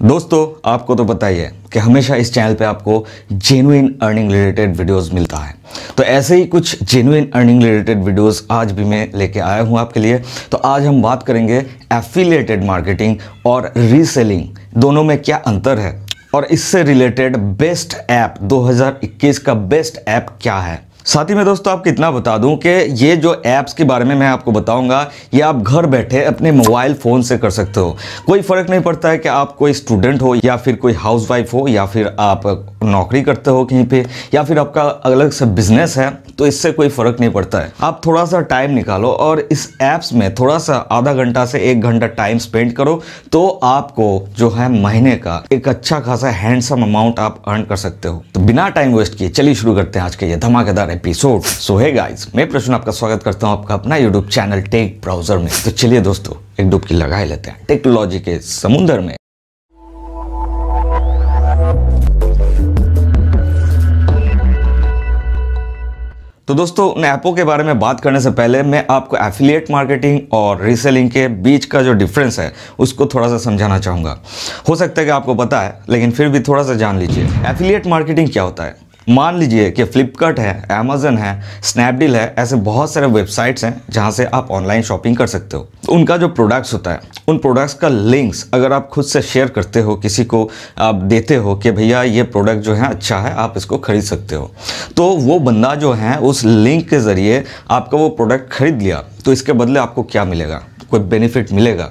दोस्तों आपको तो पता ही है कि हमेशा इस चैनल पे आपको जेन्युइन अर्निंग रिलेटेड वीडियोस मिलता है। तो ऐसे ही कुछ जेन्युइन अर्निंग रिलेटेड वीडियोस आज भी मैं लेके आया हूँ आपके लिए। तो आज हम बात करेंगे एफिलिएटेड मार्केटिंग और रीसेलिंग दोनों में क्या अंतर है और इससे रिलेटेड बेस्ट ऐप 2021 का बेस्ट ऐप क्या है। साथ ही में दोस्तों आपको इतना बता दूं कि ये जो ऐप्स के बारे में मैं आपको बताऊंगा ये आप घर बैठे अपने मोबाइल फ़ोन से कर सकते हो। कोई फ़र्क नहीं पड़ता है कि आप कोई स्टूडेंट हो या फिर कोई हाउसवाइफ हो या फिर आप नौकरी करते हो कहीं पे या फिर आपका अलग से बिजनेस है, तो इससे कोई फ़र्क नहीं पड़ता है। आप थोड़ा सा टाइम निकालो और इस ऐप्स में थोड़ा सा आधा घंटा से 1 घंटा टाइम स्पेंड करो तो आपको जो है महीने का एक अच्छा खासा हैंडसम अमाउंट आप अर्न कर सकते हो। तो बिना टाइम वेस्ट किए चलिए शुरू करते हैं आज के ये धमाकेदार एपिसोड। सो हे गाइस, मैं प्रश्न आपका स्वागत करता हूं आपका अपना यूट्यूब चैनल टेक ब्राउजर में। तो चलिए दोस्तों एक डुबकी लगा ही लेते हैं टेक्नोलॉजी के समुंदर में। तो दोस्तों उन ऐपों के बारे में बात करने से पहले मैं आपको एफिलिएट मार्केटिंग और रीसेलिंग के बीच का जो डिफरेंस है उसको थोड़ा सा समझाना चाहूँगा। हो सकता है कि आपको पता है लेकिन फिर भी थोड़ा सा जान लीजिए। एफिलिएट मार्केटिंग क्या होता है। मान लीजिए कि फ्लिपकार्ट है, अमेजन है, स्नैपडील है, ऐसे बहुत सारे वेबसाइट्स हैं जहां से आप ऑनलाइन शॉपिंग कर सकते हो। तो उनका जो प्रोडक्ट्स होता है उन प्रोडक्ट्स का लिंक्स अगर आप खुद से शेयर करते हो, किसी को आप देते हो कि भैया ये प्रोडक्ट जो है अच्छा है, आप इसको खरीद सकते हो, तो वो बंदा जो है उस लिंक के ज़रिए आपका वो प्रोडक्ट खरीद लिया। तो इसके बदले आपको क्या मिलेगा? कोई बेनिफिट मिलेगा?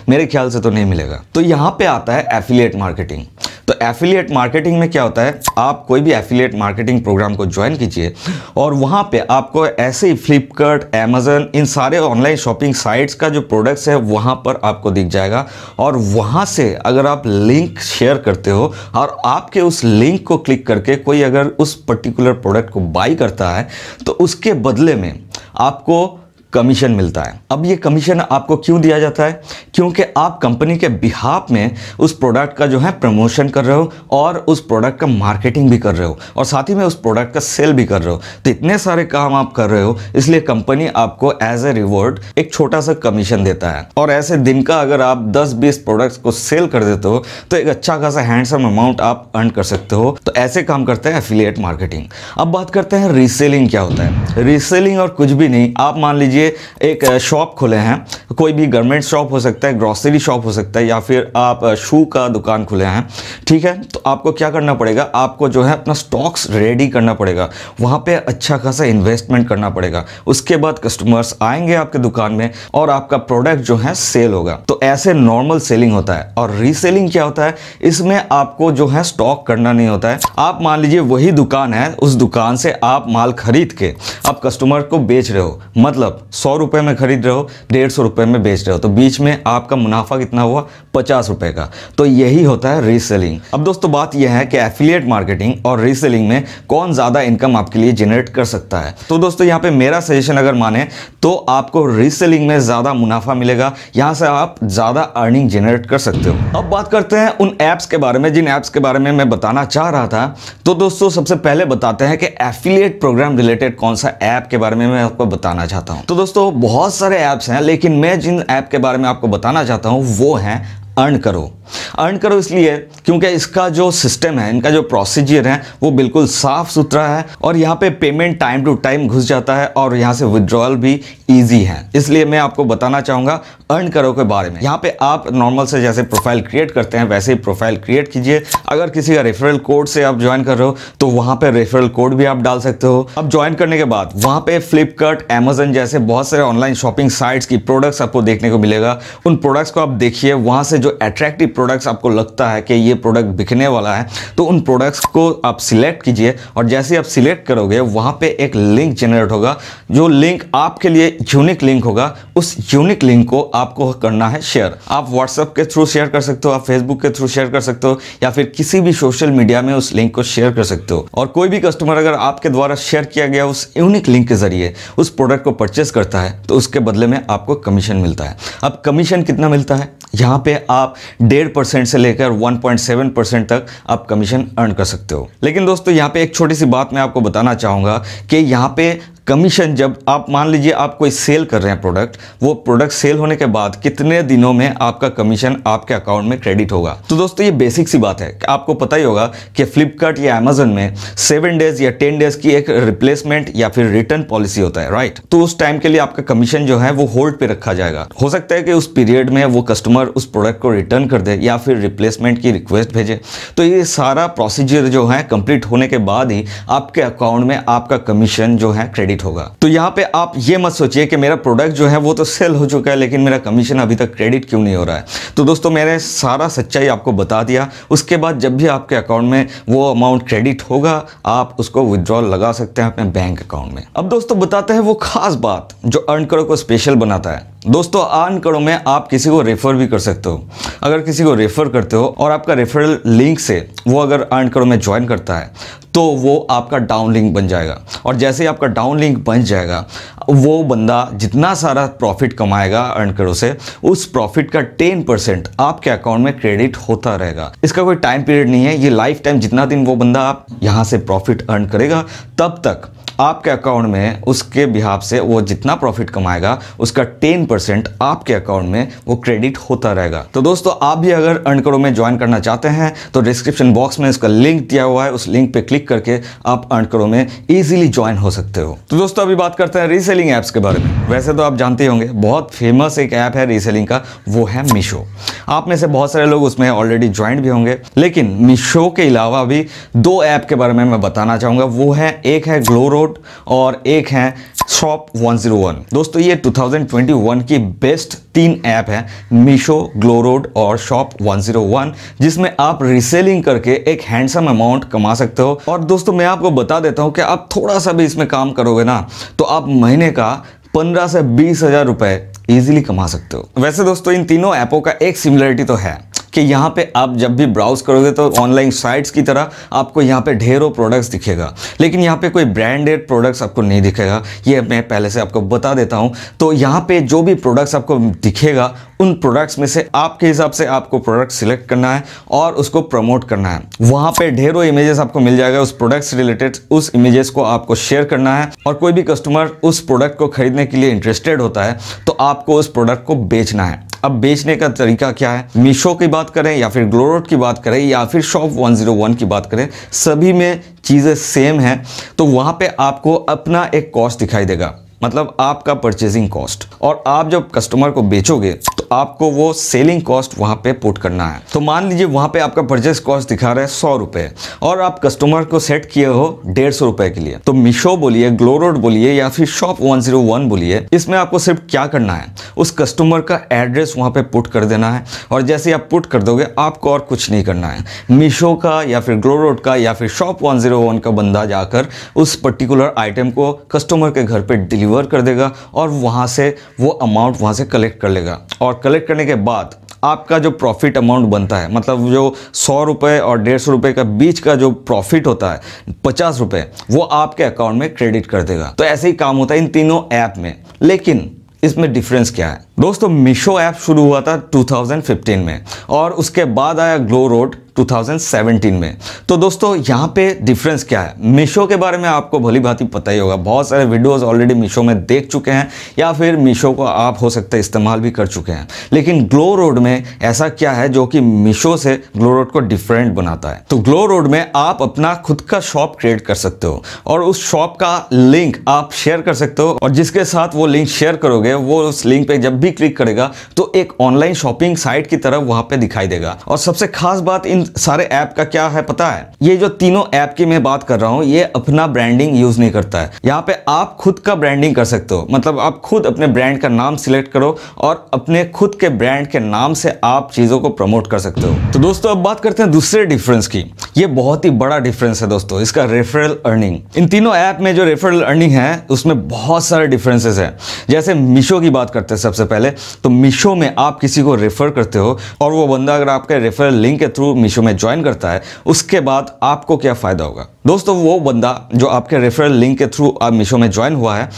मेरे ख्याल से तो नहीं मिलेगा। तो यहाँ पे आता है एफिलिएट मार्केटिंग। तो एफिलिएट मार्केटिंग में क्या होता है, आप कोई भी एफिलिएट मार्केटिंग प्रोग्राम को ज्वाइन कीजिए और वहाँ पे आपको ऐसे ही फ्लिपकार्ट, अमेजन, इन सारे ऑनलाइन शॉपिंग साइट्स का जो प्रोडक्ट्स है वहाँ पर आपको दिख जाएगा। और वहाँ से अगर आप लिंक शेयर करते हो और आपके उस लिंक को क्लिक करके कोई अगर उस पर्टिकुलर प्रोडक्ट को बाई करता है तो उसके बदले में आपको कमीशन मिलता है। अब ये कमीशन आपको क्यों दिया जाता है? क्योंकि आप कंपनी के बिहाफ में उस प्रोडक्ट का जो है प्रमोशन कर रहे हो और उस प्रोडक्ट का मार्केटिंग भी कर रहे हो और साथ ही में उस प्रोडक्ट का सेल भी कर रहे हो। तो इतने सारे काम आप कर रहे हो, इसलिए कंपनी आपको एज ए रिवॉर्ड एक छोटा सा कमीशन देता है। और ऐसे दिन का अगर आप 10-20 प्रोडक्ट्स को सेल कर देते हो तो एक अच्छा खासा हैंडसम अमाउंट आप अर्न कर सकते हो। तो ऐसे काम करते हैं एफिलिएट मार्केटिंग। अब बात करते हैं रीसेलिंग क्या होता है। रीसेलिंग और कुछ भी नहीं, आप मान लीजिए एक शॉप खोले हैं, कोई भी गारमेंट शॉप हो सकता है, ग्रोसरी शॉप हो सकता है या फिर आप शू का दुकान खुले हैं, ठीक है। तो आपको क्या करना पड़ेगा, आपको जो है अपना स्टॉक्स रेडी करना पड़ेगा, वहाँ पे अच्छा खासा इन्वेस्टमेंट करना पड़ेगा। उसके बाद कस्टमर्स आएंगे आपके दुकान में और आपका प्रोडक्ट जो है सेल होगा। तो ऐसे नॉर्मल सेलिंग होता है। और रीसेलिंग क्या होता है, इसमें आपको जो है स्टॉक करना नहीं होता है। आप मान लीजिए वही दुकान है, उस दुकान से आप माल खरीद के आप कस्टमर को बेच रहे हो, मतलब 100 रुपए में खरीद रहे हो, 150 रुपए में बेच रहे हो, तो बीच में आपका मुनाफा कितना हुआ? 50 रुपए का। तो यही होता है रीसेलिंग। अब दोस्तों बात यह है कि एफिलिएट मार्केटिंग और रीसेलिंग में कौन ज्यादा इनकम आपके लिए जनरेट कर सकता है। तो दोस्तों यहाँ पे मेरा सजेशन अगर माने तो आपको रीसेलिंग में ज्यादा मुनाफा मिलेगा, यहां से आप ज्यादा अर्निंग जनरेट कर सकते हो। अब बात करते हैं उन एप्स के बारे में जिन एप्स के बारे में मैं बताना चाह रहा था। तो दोस्तों सबसे पहले बताते हैं कि एफिलिएट प्रोग्राम रिलेटेड कौन सा ऐप के बारे में मैं आपको बताना चाहता हूं। तो दोस्तों बहुत सारे ऐप्स हैं लेकिन मैं जिन ऐप के बारे में आपको बताना चाहता हूं वो हैं अर्न करो। अर्न करो इसलिए क्योंकि इसका जो सिस्टम है, इनका जो प्रोसीजर है वो बिल्कुल साफ सुथरा है और यहाँ पे पेमेंट टाइम टू टाइम घुस जाता है और यहाँ से विड्रॉल भी इजी है। इसलिए मैं आपको बताना चाहूँगा अर्न करो के बारे में। यहाँ पे आप नॉर्मल से जैसे प्रोफाइल क्रिएट करते हैं वैसे ही प्रोफाइल क्रिएट कीजिए। अगर किसी का रेफरल कोड से आप ज्वाइन कर रहे हो तो वहाँ पे रेफरल कोड भी आप डाल सकते हो। अब ज्वाइन करने के बाद वहाँ पे फ्लिपकार्ट, अमेजन जैसे बहुत सारे ऑनलाइन शॉपिंग साइट्स की प्रोडक्ट्स आपको देखने को मिलेगा। उन प्रोडक्ट्स को आप देखिए, वहाँ से जो अट्रैक्टिव प्रोडक्ट्स आपको लगता है कि ये प्रोडक्ट बिकने वाला है तो उन प्रोडक्ट्स को आप सिलेक्ट कीजिए और जैसे आप सिलेक्ट करोगे वहाँ पे एक लिंक जनरेट होगा। जो लिंक आपके लिए यूनिक लिंक होगा, उस यूनिक लिंक को आपको करना है शेयर। आप व्हाट्सएप के थ्रू शेयर कर सकते हो, आप फेसबुक के थ्रू शेयर कर सकते हो या फिर किसी भी सोशल मीडिया में उस लिंक को शेयर कर सकते हो। और कोई भी कस्टमर अगर आपके द्वारा शेयर किया गया उस यूनिक लिंक के जरिए उस प्रोडक्ट को परचेस करता है तो उसके बदले में आपको कमीशन मिलता है। अब कमीशन कितना मिलता है, यहाँ पे आप 1.5% से लेकर 1.7% तक आप कमीशन अर्न कर सकते हो। लेकिन दोस्तों यहाँ पे एक छोटी सी बात मैं आपको बताना चाहूँगा कि यहाँ पे कमीशन जब आप मान लीजिए आप कोई सेल कर रहे हैं प्रोडक्ट, वो प्रोडक्ट सेल होने के बाद कितने दिनों में आपका कमीशन आपके अकाउंट में क्रेडिट होगा। तो दोस्तों ये बेसिक सी बात है कि आपको पता ही होगा कि फ्लिपकार्ट या अमेजन में 7 डेज या 10 डेज की एक रिप्लेसमेंट या फिर रिटर्न पॉलिसी होता है, राइट। तो उस टाइम के लिए आपका कमीशन जो है वो होल्ड पे रखा जाएगा। हो सकता है कि उस पीरियड में वो कस्टमर उस प्रोडक्ट को रिटर्न कर दे या फिर रिप्लेसमेंट की रिक्वेस्ट भेजे। तो ये सारा प्रोसीजर जो है कंप्लीट होने के बाद ही आपके अकाउंट में आपका कमीशन जो है क्रेडिट होगा। तो यहाँ पे आप ये मत सोचिए कि मेरा प्रोडक्ट जो है वो तो सेल हो चुका है लेकिन मेरा कमीशन अभी तक क्रेडिट क्यों नहीं हो रहा है। तो दोस्तों मैंने सारा सच्चाई आपको बता दिया। उसके बाद जब भी आपके अकाउंट में वो अमाउंट क्रेडिट होगा आप उसको विड्रॉल लगा सकते हैं अपने बैंक अकाउंट में। अब दोस्तों बताते हैं वो खास बात जो अर्न करो को स्पेशल बनाता है। दोस्तों अर्न करो में आप किसी को रेफर भी कर सकते हो। अगर किसी को रेफर करते हो और आपका रेफरल लिंक से वो अगर अर्न करो में ज्वाइन करता है तो वो आपका डाउन लिंक बन जाएगा, और जैसे ही आपका डाउन लिंक बन जाएगा वो बंदा जितना सारा प्रॉफिट कमाएगा अर्न करो से, उस प्रॉफिट का 10% आपके अकाउंट में क्रेडिट होता रहेगा। इसका कोई टाइम पीरियड नहीं है, ये लाइफ टाइम जितना दिन वो बंदा आप यहाँ से प्रॉफिट अर्न करेगा तब तक आपके अकाउंट में उसके बिहाफ से वो जितना प्रॉफिट कमाएगा उसका 10% आपके अकाउंट में वो क्रेडिट होता रहेगा। तो दोस्तों आप भी अगर अर्न करो में ज्वाइन करना चाहते हैं तो डिस्क्रिप्शन बॉक्स में इसका लिंक दिया हुआ है, उस लिंक पे क्लिक करके आप अर्न करो में इजीली ज्वाइन हो सकते हो। तो दोस्तों अभी बात करते हैं रीसेलिंग ऐप्स के बारे में। वैसे तो आप जानते होंगे बहुत फेमस एक ऐप है रीसेलिंग का, वो है मीशो। आप में से बहुत सारे लोग उसमें ऑलरेडी ज्वाइन भी होंगे, लेकिन मीशो के अलावा भी 2 ऐप के बारे में मैं बताना चाहूँगा। वो है, एक है ग्लोरोड और एक है शॉप 101। दोस्तों ये 2021 की बेस्ट 3 ऐप है, मीशो, ग्लोरोड और शॉप 101, जिसमें आप रीसेलिंग करके एक हैंडसम अमाउंट कमा सकते हो। और दोस्तों मैं आपको बता देता हूं कि आप थोड़ा सा भी इसमें काम करोगे ना तो आप महीने का 15 से 20 हजार रुपए इजीली कमा सकते हो। वैसे दोस्तों इन तीनों ऐपों का एक सिमिलरिटी तो है कि यहाँ पे आप जब भी ब्राउज करोगे तो ऑनलाइन साइट्स की तरह आपको यहाँ पे ढेरों प्रोडक्ट्स दिखेगा, लेकिन यहाँ पे कोई ब्रांडेड प्रोडक्ट्स आपको नहीं दिखेगा। ये मैं पहले से आपको बता देता हूँ। तो यहाँ पे जो भी प्रोडक्ट्स आपको दिखेगा उन प्रोडक्ट्स में से आपके हिसाब से आपको प्रोडक्ट सिलेक्ट करना है और उसको प्रमोट करना है। वहाँ पे ढेरों इमेजेस आपको मिल जाएगा उस प्रोडक्ट से रिलेटेड, उस इमेजेस को आपको शेयर करना है। और कोई भी कस्टमर उस प्रोडक्ट को खरीदने के लिए इंटरेस्टेड होता है तो आपको उस प्रोडक्ट को बेचना है। अब बेचने का तरीका क्या है, मीशो की बात करें या फिर ग्लोरोड की बात करें या फिर शॉप 101 की बात करें, सभी में चीज़ें सेम हैं। तो वहाँ पे आपको अपना एक कॉस्ट दिखाई देगा, मतलब आपका परचेजिंग कॉस्ट, और आप जब कस्टमर को बेचोगे तो आपको वो सेलिंग कॉस्ट वहां पे पुट करना है। तो मान लीजिए वहां पे आपका परचेज कॉस्ट दिखा रहा है 100 रुपए और आप कस्टमर को सेट किए हो 150 रुपए के लिए। तो मीशो बोलिए, ग्लोरोड बोलिए या फिर शॉप 101 बोलिए, इसमें आपको सिर्फ क्या करना है, उस कस्टमर का एड्रेस वहां पे पुट कर देना है। और जैसे ही आप पुट कर दोगे आपको और कुछ नहीं करना है। मीशो का या फिर ग्लोरोड का या फिर शॉप 101 का बंदा जाकर उस पर्टिकुलर आइटम को कस्टमर के घर पे डिलीवर कर देगा और वहां से वो अमाउंट वहां से कलेक्ट कर लेगा। और कलेक्ट करने के बाद आपका जो प्रॉफिट अमाउंट बनता है, मतलब जो 100 रुपए और 150 रुपए का बीच का जो प्रॉफिट होता है 50 रुपए, वो आपके अकाउंट में क्रेडिट कर देगा। तो ऐसे ही काम होता है इन तीनों ऐप में। लेकिन इसमें डिफरेंस क्या है दोस्तों, मीशो ऐप शुरू हुआ था 2015 में और उसके बाद आया ग्लोरोड 2017 में। तो दोस्तों यहाँ पे डिफरेंस क्या है, मीशो के बारे में आपको भली भांति पता ही होगा, बहुत सारे वीडियोस ऑलरेडी मीशो में देख चुके हैं या फिर मीशो को आप हो सकता है इस्तेमाल भी कर चुके हैं। लेकिन ग्लोरोड में ऐसा क्या है जो कि मीशो से ग्लोरोड को डिफरेंट बनाता है। तो ग्लोरोड में आप अपना खुद का शॉप क्रिएट कर सकते हो और उस शॉप का लिंक आप शेयर कर सकते हो, और जिसके साथ वो लिंक शेयर करोगे वो उस लिंक पे जब भी क्लिक करेगा तो एक ऑनलाइन शॉपिंग साइट की तरह वहां पे दिखाई देगा। और सबसे खास बात इन सारे ऐप का क्या है पता है, ये जो तीनों ऐप की मैं बात कर रहा हूं ये अपना ब्रांडिंग यूज नहीं करता है। यहाँ पे आप खुद का ब्रांडिंग कर सकते हो, मतलब आप खुद अपने ब्रांड का नाम सिलेक्ट करो और अपने खुद के ब्रांड के नाम से आप चीजों को प्रमोट कर सकते हो। तो दोस्तों अब बात करते हैं दूसरे डिफरेंस की। ये बहुत ही बड़ा डिफरेंस है दोस्तों, इसका रेफरल अर्निंग। इन तीनों ऐप में जो रेफरल अर्निंग है उसमें बहुत सारे डिफरेंसेस है। जैसे मीशो की बात करते हैं सबसे पहले, तो मीशो में आप किसी को रेफर करते हो और वो बंदा अगर आपके रेफरल लिंक के थ्रू मीशो में ज्वाइन करता है, उसके बाद आपको क्या फायदा होगा दोस्तों, वो बंदा जो आपके रेफरल लिंक के थ्रू आप मीशो में ज्वाइन हुआ है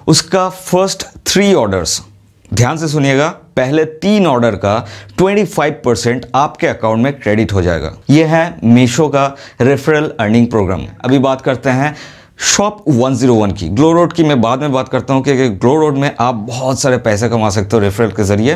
उसका फर्स्ट 3 ऑर्डर्स, ध्यान से सुनिएगा, पहले 3 ऑर्डर का 25% आपके अकाउंट में क्रेडिट हो जाएगा। यह है मीशो का रेफरल अर्निंग प्रोग्राम। अभी बात करते हैं शॉप 101 की, ग्लो रोड की मैं बाद में बात करता हूँ कि ग्लो रोड में आप बहुत सारे पैसे कमा सकते हो रेफरल के जरिए।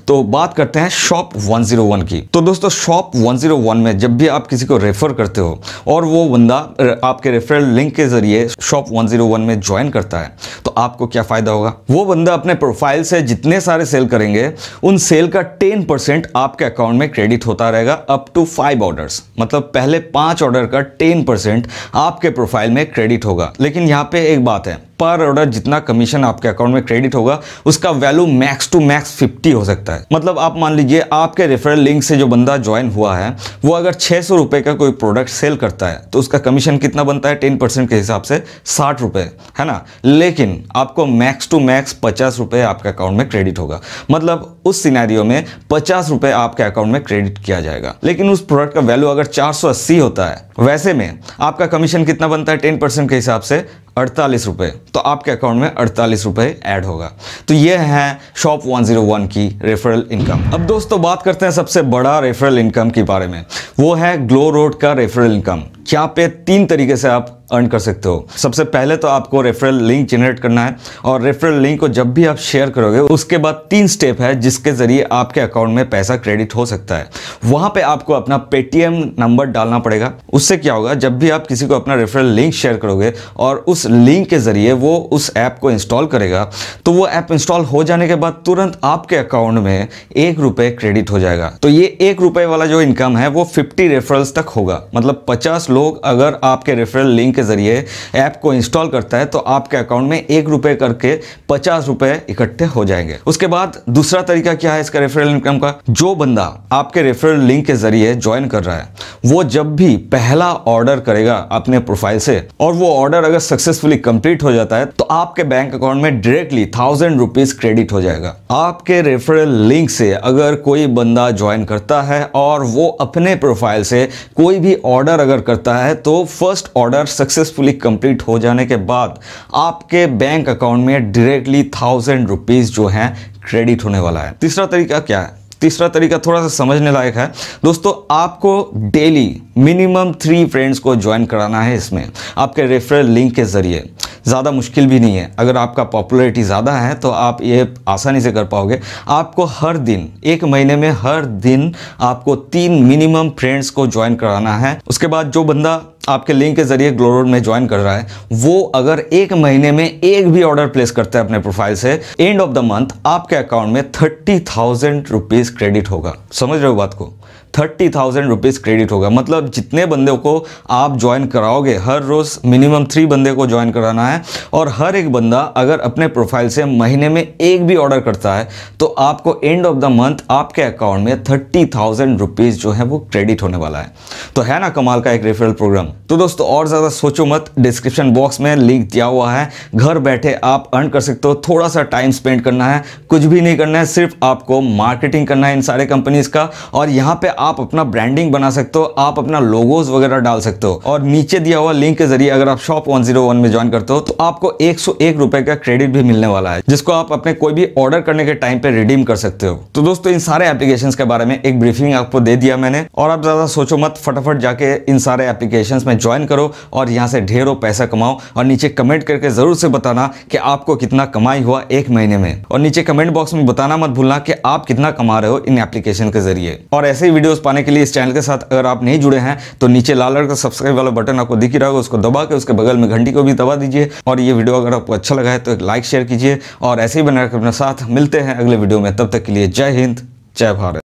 तो बात करते हैं शॉप 101 की। तो दोस्तों शॉप 101 में जब भी आप किसी को रेफर करते हो और वो बंदा आपके रेफरल लिंक के जरिए शॉप 101 में ज्वाइन करता है तो आपको क्या फायदा होगा? वो बंदा अपने प्रोफाइल से जितने सारे सेल करेंगे उन सेल का 10% आपके अकाउंट में क्रेडिट होता रहेगा अप टू 5 ऑर्डर्स। मतलब पहले 5 ऑर्डर का 10% आपके प्रोफाइल में क्रेडिट होगा। लेकिन यहाँ पे एक बात है, पर ऑर्डर जितना कमीशन आपके अकाउंट में क्रेडिट होगा उसका वैल्यू मैक्स टू मैक्स 50 हो सकता है। मतलब आप मान लीजिए आपके रेफरल लिंक से जो बंदा ज्वाइन हुआ है वो अगर 600 रुपए का कोई प्रोडक्ट सेल करता है तो उसका कमीशन कितना बनता है 10% के हिसाब से 60 रुपए, है ना। लेकिन आपको मैक्स टू मैक्स 50 रुपए आपके अकाउंट में क्रेडिट होगा। मतलब उस सिनेरियो में 50 रुपए आपके अकाउंट में क्रेडिट किया जाएगा। लेकिन उस प्रोडक्ट का वैल्यू अगर 480 होता है, वैसे में आपका कमीशन कितना बनता है 10% के हिसाब से 48 रुपए। तो आपके अकाउंट में 48 रुपए ऐड होगा। तो ये है शॉप 101 की रेफरल इनकम। अब दोस्तों बात करते हैं सबसे बड़ा रेफरल इनकम के बारे में, वो है ग्लो रोड का रेफरल इनकम। यहाँ पे 3 तरीके से आप अर्न कर सकते हो। सबसे पहले तो आपको रेफरल लिंक जनरेट करना है और रेफरल लिंक को जब भी आप शेयर करोगे उसके बाद 3 स्टेप है जिसके जरिए आपके अकाउंट में पैसा क्रेडिट हो सकता है। वहां पे आपको अपना पेटीएम नंबर डालना पड़ेगा। उससे क्या होगा, जब भी आप किसी को अपना रेफरल लिंक शेयर करोगे और उस लिंक के जरिए वो उस ऐप को इंस्टॉल करेगा तो वो ऐप इंस्टॉल हो जाने के बाद तुरंत आपके अकाउंट में 1 रुपए क्रेडिट हो जाएगा। तो ये 1 रुपए वाला जो इनकम है वो 50 रेफरल्स तक होगा। मतलब 50 लोग अगर आपके रेफरल लिंक के जरिए ऐप को इंस्टॉल करता है तो आपके अकाउंट में 1 रुपए करके 50 रुपए इकट्ठे हो जाएंगे। उसके बाद दूसरा तरीका क्या है इसका रेफरल इनकम का, जो बंदा आपके रेफरल लिंक के जरिए ज्वाइन कर रहा है वो जब भी पहला ऑर्डर करेगा अपने प्रोफाइल से और वो ऑर्डर अगर सक्सेसफुली कंप्लीट हो जाता है तो आपके बैंक अकाउंट में डायरेक्टली 1000 रुपीज क्रेडिट हो जाएगा। आपके रेफरल लिंक से अगर कोई बंदा ज्वाइन करता है और वो अपने प्रोफाइल से कोई भी ऑर्डर अगर करता है तो फर्स्ट ऑर्डर सक्सेसफुली कंप्लीट हो जाने के बाद आपके बैंक अकाउंट में डायरेक्टली 1000 रुपीज जो है क्रेडिट होने वाला है। तीसरा तरीका क्या है? तीसरा तरीका थोड़ा सा समझने लायक है दोस्तों। आपको डेली मिनिमम 3 फ्रेंड्स को ज्वाइन कराना है इसमें आपके रेफरल लिंक के जरिए। ज़्यादा मुश्किल भी नहीं है। अगर आपका पॉपुलैरिटी ज़्यादा है तो आप ये आसानी से कर पाओगे। आपको हर दिन, 1 महीने में हर दिन आपको 3 मिनिमम फ्रेंड्स को ज्वाइन कराना है। उसके बाद जो बंदा आपके लिंक के जरिए ग्लो रोड में ज्वाइन कर रहा है वो अगर 1 महीने में एक भी ऑर्डर प्लेस करता है अपने प्रोफाइल से, एंड ऑफ द मंथ आपके अकाउंट में 30,000 रुपीज क्रेडिट होगा। समझ रहे हो बात को? 30,000 रुपीज क्रेडिट होगा। मतलब जितने बंदे को आप ज्वाइन कराओगे, हर रोज मिनिमम 3 बंदे को ज्वाइन कराना है और हर एक बंदा अगर अपने प्रोफाइल से महीने में एक भी ऑर्डर करता है तो आपको एंड ऑफ द मंथ आपके अकाउंट में 30,000 रुपीज जो है वो क्रेडिट होने वाला है। तो है ना कमाल का एक रेफरल प्रोग्राम। तो दोस्तों और ज्यादा सोचो मत, डिस्क्रिप्शन बॉक्स में लिंक दिया हुआ है, घर बैठे आप अर्न कर सकते हो। थोड़ा सा टाइम स्पेंड करना है, कुछ भी नहीं करना है, सिर्फ आपको मार्केटिंग करना है इन सारे कंपनीज का और यहाँ पे आप अपना ब्रांडिंग बना सकते हो, आप अपना लोगोज वगैरह डाल सकते हो। और नीचे दिया हुआ लिंक के जरिए अगर आप शॉप 101 में ज्वाइन करते हो तो आपको 101 रुपए का क्रेडिट भी मिलने वाला है जिसको आप अपने कोई भी ऑर्डर करने के टाइम पे रिडीम कर सकते हो। तो दोस्तों इन सारे एप्लीकेशंस के बारे में एक ब्रीफिंग आपको दे दिया मैंने और आप ज्यादा सोचो मत, फटाफट जाके इन सारे एप्लीकेशंस में ज्वाइन करो और यहाँ से ढेरों पैसा कमाओ। और नीचे कमेंट करके जरूर से बताना कि आपको कितना कमाई हुआ 1 महीने में। और नीचे कमेंट बॉक्स में बताना मत भूलना कि आप कितना कमा रहे हो इन एप्लीकेशन के जरिए। और ऐसे ही वीडियोस पाने के लिए इस चैनल के साथ अगर आप नहीं जुड़े हैं तो नीचे लाल रंग का सब्सक्राइब वाला बटन आपको दिख रहा होगा, उसको दबा के उसके बगल में घंटी को भी दबा दीजिए। और ये वीडियो अगर आपको अच्छा लगा है तो एक लाइक शेयर कीजिए और ऐसे ही बना रखिए अपने साथ। मिलते हैं अगले वीडियो में, तब तक के लिए जय हिंद, जय भारत।